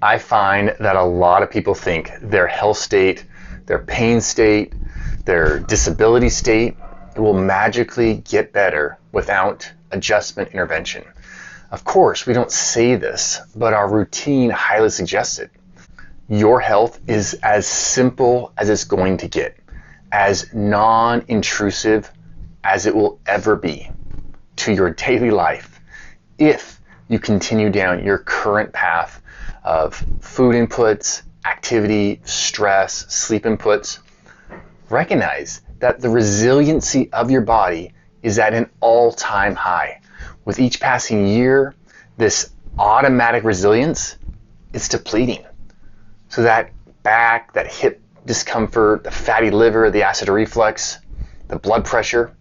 I find that a lot of people think their health state, their pain state, their disability state will magically get better without adjustment intervention. Of course, we don't say this, but our routine highly suggests it. Your health is as simple as it's going to get, as non-intrusive as it will ever be to your daily life if you continue down your current path of food inputs, activity, stress, sleep inputs. Recognize that the resiliency of your body is at an all-time high. With each passing year, this automatic resilience is depleting. So that back, that hip discomfort, the fatty liver, the acid reflux, the blood pressure,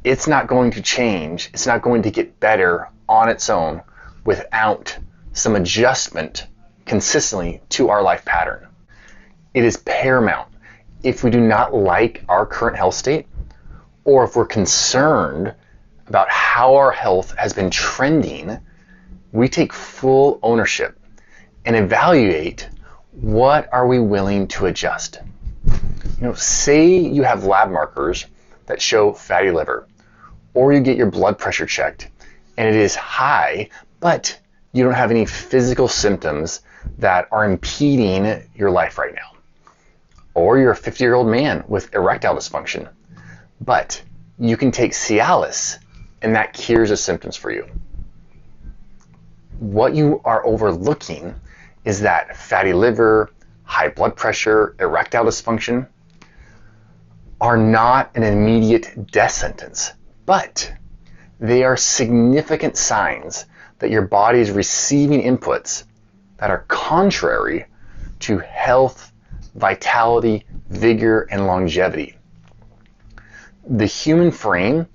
it's not going to change. It's not going to get better on its own without some adjustment consistently to our life pattern. It is paramount. If we do not like our current health state, or if we're concerned about how our health has been trending, we take full ownership and evaluate what are we willing to adjust. Say you have lab markers that show fatty liver, or you get your blood pressure checked and it is high, but you don't have any physical symptoms that are impeding your life right now. Or you're a 50-year-old man with erectile dysfunction, but you can take Cialis and that cures the symptoms for you. What you are overlooking is that fatty liver, high blood pressure, erectile dysfunction are not an immediate death sentence, but they are significant signs that your body is receiving inputs that are contrary to health, vitality, vigor, and longevity. The human frame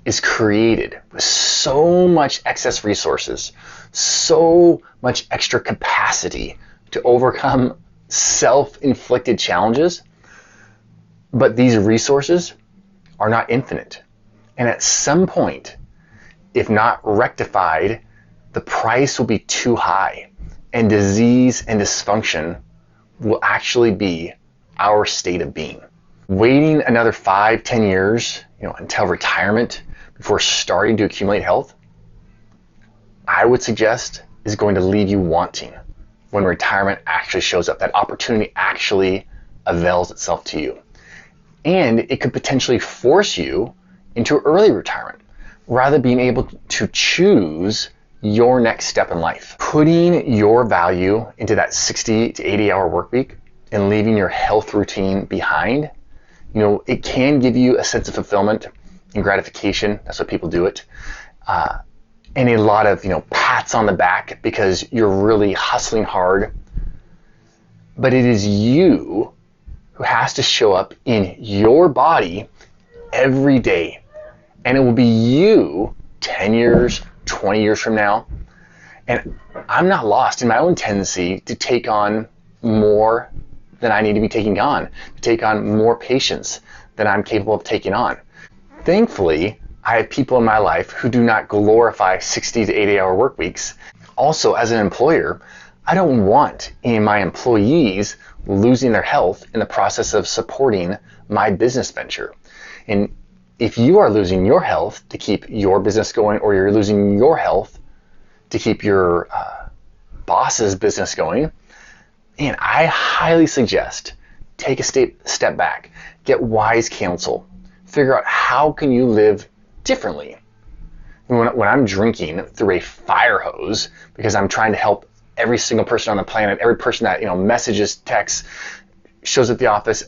is created with so much excess resources, so much extra capacity to overcome self-inflicted challenges, but these resources are not infinite. And at some point, if not rectified, the price will be too high, and disease and dysfunction will actually be our state of being. Waiting another 5-10 years, until retirement before starting to accumulate health, I would suggest is going to leave you wanting when retirement actually shows up. That opportunity actually avails itself to you. And it could potentially force you into early retirement rather than being able to choose your next step in life. Putting your value into that 60 to 80 hour work week and leaving your health routine behind, it can give you a sense of fulfillment and gratification. That's what people do it. And a lot of, pats on the back because you're really hustling hard. But it is you who has to show up in your body every day. And it will be you 10 years, 20 years from now. And I'm not lost in my own tendency to take on more than I need to be taking on, to take on more patients than I'm capable of taking on. Thankfully, I have people in my life who do not glorify 60 to 80 hour work weeks. Also, as an employer, I don't want any of my employees losing their health in the process of supporting my business venture. And if you are losing your health to keep your business going, or you're losing your health to keep your boss's business going, and I highly suggest take a step back, get wise counsel, figure out how can you live differently. When I'm drinking through a fire hose because I'm trying to help every single person on the planet, every person that messages, texts, shows at the office,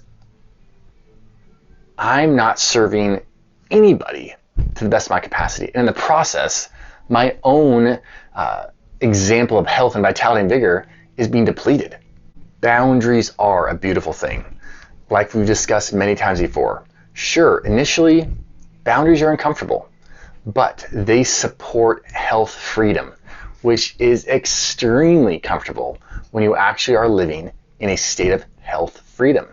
I'm not serving anybody to the best of my capacity. And in the process, my own example of health and vitality and vigor is being depleted. Boundaries are a beautiful thing. Like we've discussed many times before. Sure, initially, boundaries are uncomfortable, but they support health freedom, which is extremely comfortable when you actually are living in a state of health freedom.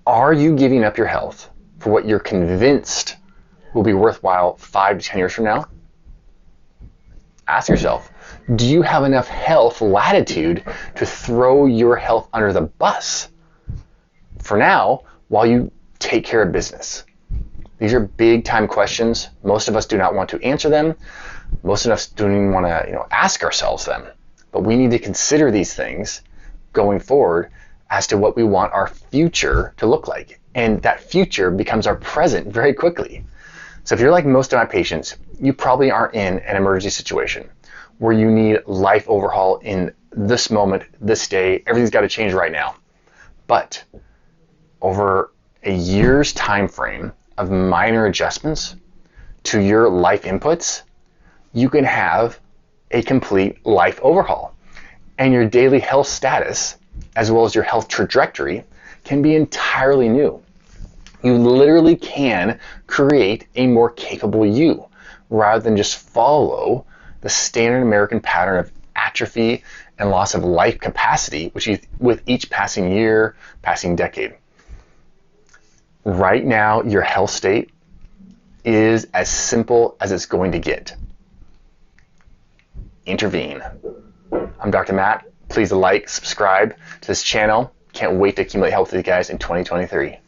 Are you giving up your health for what you're convinced will be worthwhile 5 to 10 years from now? Ask yourself, do you have enough health latitude to throw your health under the bus for now while you take care of business? These are big time questions. Most of us do not want to answer them. Most of us don't even want to, ask ourselves them. But we need to consider these things going forward as to what we want our future to look like. And that future becomes our present very quickly. So if you're like most of my patients, you probably aren't in an emergency situation where you need life overhaul in this moment, this day. Everything's got to change right now. But over a year's time frame of minor adjustments to your life inputs, you can have a complete life overhaul. And your daily health status, as well as your health trajectory, can be entirely new. You literally can create a more capable you rather than just follow the standard American pattern of atrophy and loss of life capacity, which is with each passing year, passing decade. Right now, your health state is as simple as it's going to get. Intervene. I'm Dr. Matt. Please like, subscribe to this channel. Can't wait to accumulate health with you guys in 2023.